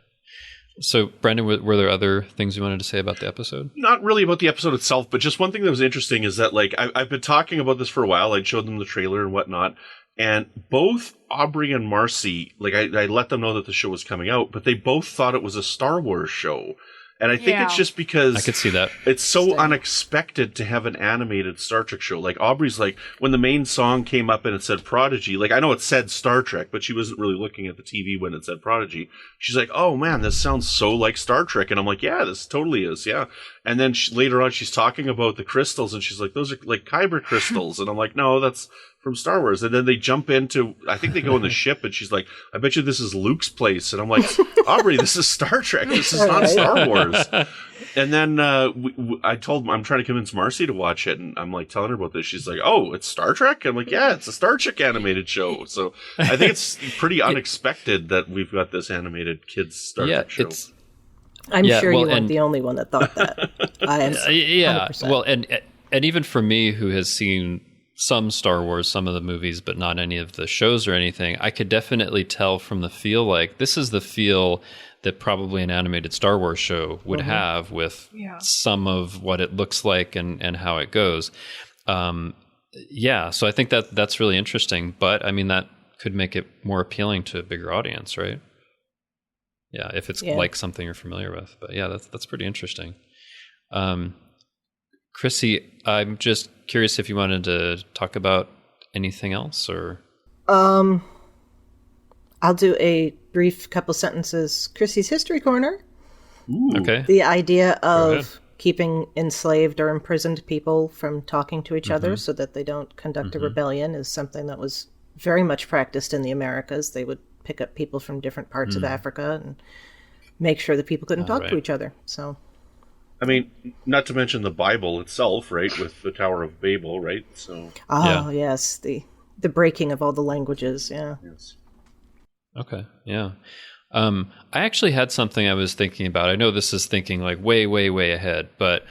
So, Brandon, were there other things you wanted to say about the episode? Not really about the episode itself, but just one thing that was interesting is that, like, I've been talking about this for a while. I showed them the trailer and whatnot. And both Aubrey and Marcy, like, I let them know that the show was coming out, but they both thought it was a Star Wars show. And I think it's just because I could see that. It's so unexpected to have an animated Star Trek show. Like, Aubrey's like, when the main song came up and it said Prodigy, like, I know it said Star Trek, but she wasn't really looking at the TV when it said Prodigy. She's like, oh man, this sounds so like Star Trek. And I'm like, yeah, this totally is, yeah. And then later on, she's talking about the crystals, and she's like, those are like kyber crystals. And I'm like, no, that's from Star Wars. And then they jump into, I think they go in the ship, and she's like, I bet you this is Luke's place. And I'm like, Aubrey, this is Star Trek. This is not Star Wars. And then I'm trying to convince Marcy to watch it, and I'm like telling her about this. She's like, oh, it's Star Trek? I'm like, yeah, it's a Star Trek animated show. So I think it's pretty unexpected that we've got this animated kids Star Trek show. I'm sure you weren't the only one that thought that. I am 100%. Well, and even for me, who has seen some Star Wars, some of the movies, but not any of the shows or anything, I could definitely tell from the feel, like this is the feel that probably an animated Star Wars show would have, with some of what it looks like and how it goes. So I think that's really interesting, but I mean, that could make it more appealing to a bigger audience, right? Yeah, if it's like something you're familiar with. But yeah, that's pretty interesting. Chrissy, I'm just curious if you wanted to talk about anything else, or I'll do a brief couple sentences. Chrissy's History Corner. Ooh. Okay. The idea of keeping enslaved or imprisoned people from talking to each other so that they don't conduct a rebellion is something that was very much practiced in the Americas. They would pick up people from different parts of Africa and make sure that people couldn't talk to each other. So, I mean, not to mention the Bible itself, right, with the Tower of Babel, right? So, yes, the breaking of all the languages. Yeah. Yes. Okay. Yeah. I actually had something I was thinking about. I know this is thinking like way, way, way ahead, but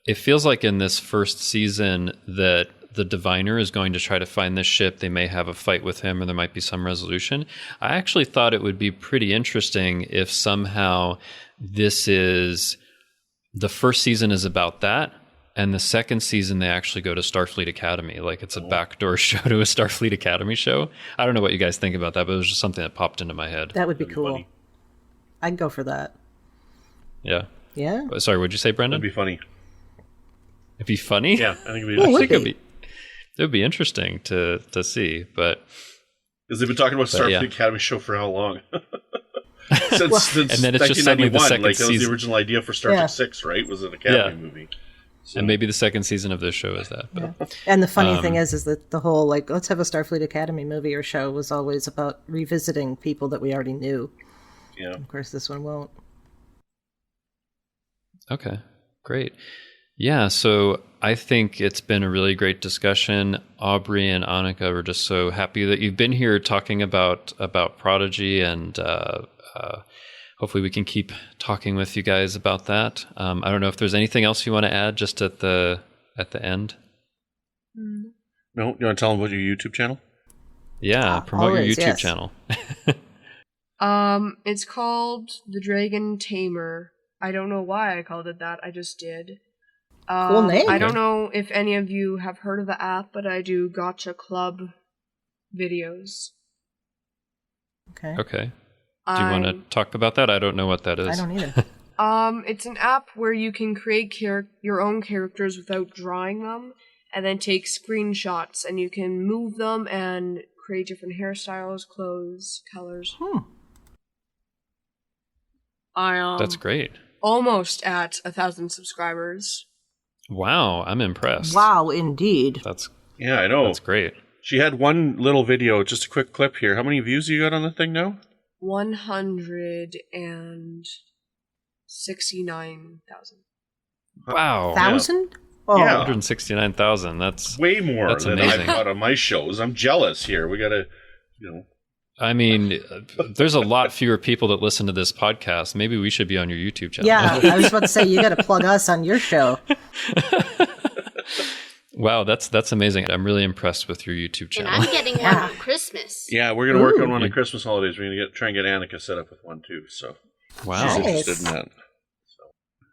it feels like in this first season that the diviner is going to try to find this ship. They may have a fight with him, or there might be some resolution. I actually thought it would be pretty interesting if somehow this is the first season is about that, and the second season they actually go to Starfleet Academy. Like it's a backdoor show to a Starfleet Academy show. I don't know what you guys think about that, but it was just something that popped into my head. That would be cool. I'd go for that. Yeah. Yeah. Sorry, what'd you say, Brendan? That'd be funny. It'd be funny? Yeah, I think it'd be interesting to see, but because they've been talking about Starfleet Academy show for how long? since and then it's just suddenly the second that was season. the original idea for Star Trek 6, right? Was an Academy movie. So. And maybe the second season of this show is that. But, And the funny thing is that the whole let's have a Starfleet Academy movie or show was always about revisiting people that we already knew. Yeah. Of course, this one won't. Okay, great. Yeah, so I think it's been a really great discussion. Aubrey and Annika, we're just so happy that you've been here talking about Prodigy, and hopefully we can keep talking with you guys about that. I don't know if there's anything else you want to add just at the end. No, you want to tell them about your YouTube channel? Yeah, promote always, your YouTube yes. channel. It's called The Dragon Tamer. I don't know why I called it that. I just did. Cool name. I don't know if any of you have heard of the app, but I do Gotcha Club videos. Okay. Okay. Do you want to talk about that? I don't know what that is. I don't either. It's an app where you can create your own characters without drawing them, and then take screenshots, and you can move them and create different hairstyles, clothes, colors. That's great. Almost at 1,000 subscribers. Wow, I'm impressed. Wow, indeed. Yeah, I know. That's great. She had one little video, just a quick clip here. How many views you got on the thing now? 169,000. Wow. 1,000? Oh, Yeah. 169,000. That's Way more That's than amazing. I've got on my shows. I'm jealous here. We got to, I mean, there's a lot fewer people that listen to this podcast. Maybe we should be on your YouTube channel. yeah. I was about to say, you got to plug us on your show. Wow, that's amazing. I'm really impressed with your YouTube And channel. I'm getting one for Christmas. Yeah, we're going to work on one of the Christmas holidays. We're going to try and get Annika set up with one too. So Wow, she's Nice. interested in that.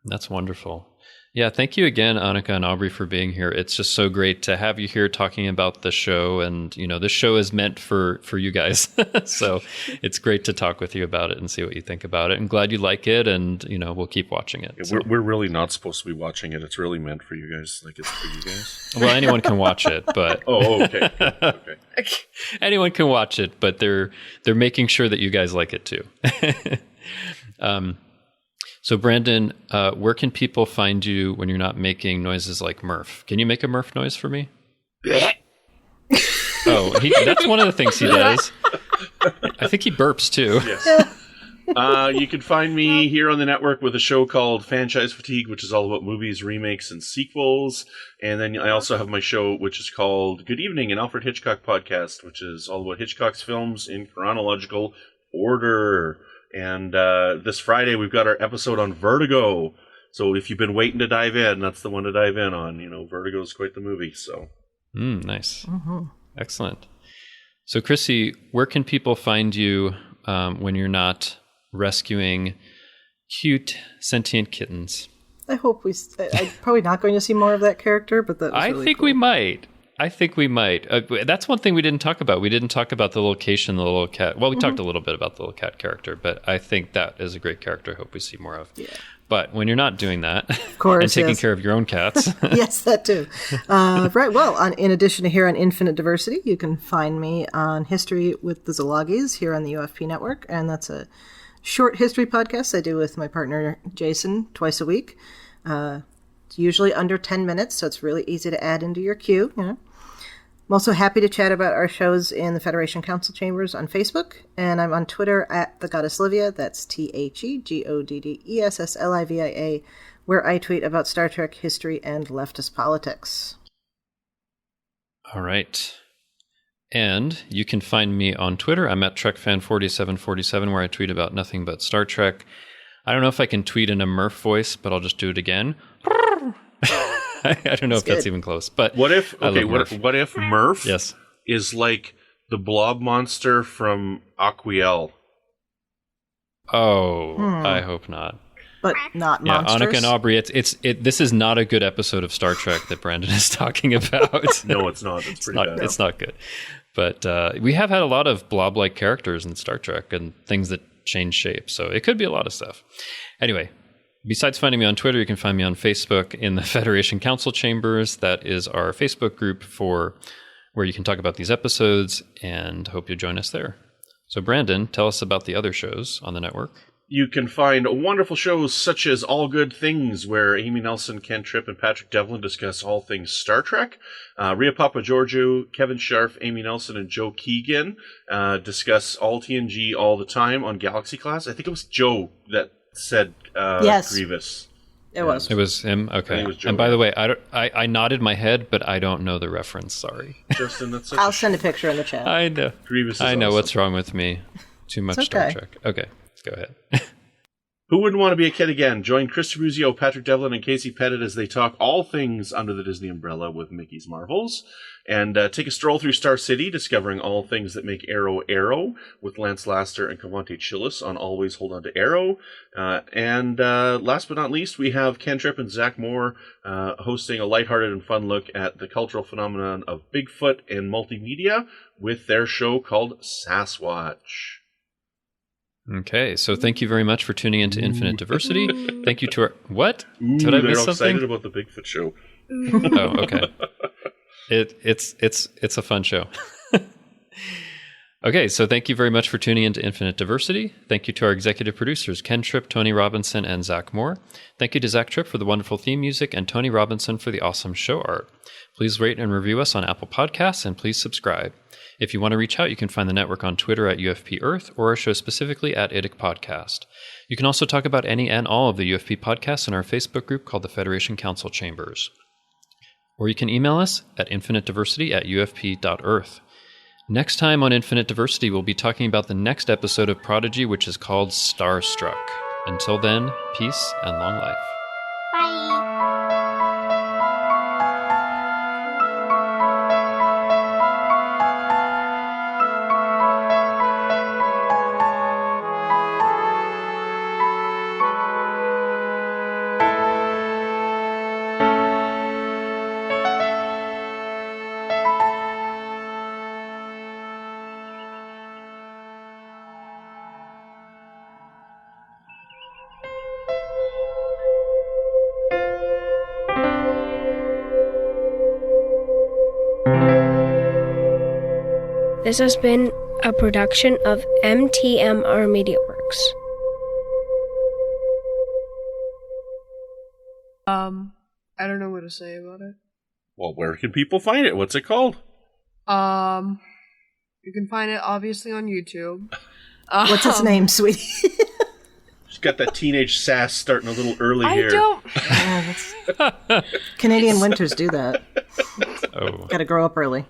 that's wonderful. Yeah, thank you again, Annika and Aubrey, for being here. It's just so great to have you here talking about the show. And, this show is meant for you guys. So it's great to talk with you about it and see what you think about it. I'm glad you like it, and, we'll keep watching it. Yeah, So- we're really not supposed to be watching it. It's really meant for you guys. Like, it's for you guys. Well, anyone can watch it, but Oh, okay. Okay. anyone can watch it, but they're making sure that you guys like it too. So, Brandon, where can people find you when you're not making noises like Murph? Can you make a Murph noise for me? That's one of the things he does. I think he burps too. Yes. You can find me here on the network with a show called Franchise Fatigue, which is all about movies, remakes, and sequels. And then I also have my show, which is called Good Evening, an Alfred Hitchcock podcast, which is all about Hitchcock's films in chronological order. And this Friday, we've got our episode on Vertigo. So if you've been waiting to dive in, that's the one to dive in on. Vertigo is quite the movie. So nice. Mm-hmm. Excellent. So, Chrissy, where can people find you when you're not rescuing cute, sentient kittens? I hope I'm probably not going to see more of that character, but that was really think cool. we might. I think we might. That's one thing we didn't talk about. We didn't talk about the location, the little cat. Well, we talked a little bit about the little cat character, but I think that is a great character I hope we see more of. Yeah. But when you're not doing that, of course, and taking care of your own cats. Yes, that too. Right. Well, in addition to here on Infinite Diversity, you can find me on History with the Szilagys here on the UFP network. And that's a short history podcast I do with my partner, Jason, twice a week. It's usually under 10 minutes, so it's really easy to add into your queue. I'm also happy to chat about our shows in the Federation Council Chambers on Facebook, and I'm on Twitter at The Goddess Livia, that's TheGoddessLivia, where I tweet about Star Trek history and leftist politics. All right. And you can find me on Twitter. I'm at TrekFan4747, where I tweet about nothing but Star Trek. I don't know if I can tweet in a Murph voice, but I'll just do it again. I don't know if that's even close, but what if Murph yes. is like the blob monster from Aquiel? I hope not. But not monsters. Annika and Aubrey, this is not a good episode of Star Trek that Brandon is talking about. No, it's not. It's pretty bad. It's not good. But we have had a lot of blob-like characters in Star Trek and things that change shape, so it could be a lot of stuff. Anyway, besides finding me on Twitter, you can find me on Facebook in the Federation Council Chambers. That is our Facebook group where you can talk about these episodes, and hope you'll join us there. So, Brandon, tell us about the other shows on the network. You can find wonderful shows such as All Good Things, where Amy Nelson, Ken Tripp, and Patrick Devlin discuss all things Star Trek. Rhea Papageorgiou, Kevin Scharf, Amy Nelson, and Joe Keegan discuss all TNG all the time on Galaxy Class. I think it was Joe that said yes. Grievous. It was. It was him? Okay. It was Joe. And by the way, I nodded my head, but I don't know the reference. Sorry. Justin, that's I'll send a picture in the chat. I know. Grievous is I know awesome. what's wrong with me. Too much Star Trek. Okay. Go ahead. Who wouldn't want to be a kid again? Join Chris Teruzio, Patrick Devlin, and Casey Pettitt as they talk all things under the Disney umbrella with Mickey's Marvels. And take a stroll through Star City, discovering all things that make Arrow Arrow, with Lance Laster and Cavante Chillis on Always Hold On to Arrow. And last but not least, we have Ken Tripp and Zach Moore hosting a lighthearted and fun look at the cultural phenomenon of Bigfoot and multimedia with their show called Sasquatch. Okay, so thank you very much for tuning into Infinite Diversity. Thank you to our... What? Did I miss something? Excited about the Bigfoot show. Oh, okay. It's a fun show. Okay, so thank you very much for tuning into Infinite Diversity. Thank you to our executive producers, Ken Tripp, Tony Robinson, and Zach Moore. Thank you to Zach Tripp for the wonderful theme music and Tony Robinson for the awesome show art. Please rate and review us on Apple Podcasts, and please subscribe. If you want to reach out, you can find the network on Twitter at UFP Earth or our show specifically at IDIC Podcast. You can also talk about any and all of the UFP podcasts in our Facebook group called the Federation Council Chambers. Or you can email us at infinitediversity@ufp.earth. Next time on Infinite Diversity, we'll be talking about the next episode of Prodigy, which is called Starstruck. Until then, peace and long life. Bye. This has been a production of MTMR Media Works. I don't know what to say about it. Well, where can people find it? What's it called? You can find it obviously on YouTube. What's its name, sweetie? She's got that teenage sass starting a little early here. Canadian winters do that. Oh. Got to grow up early.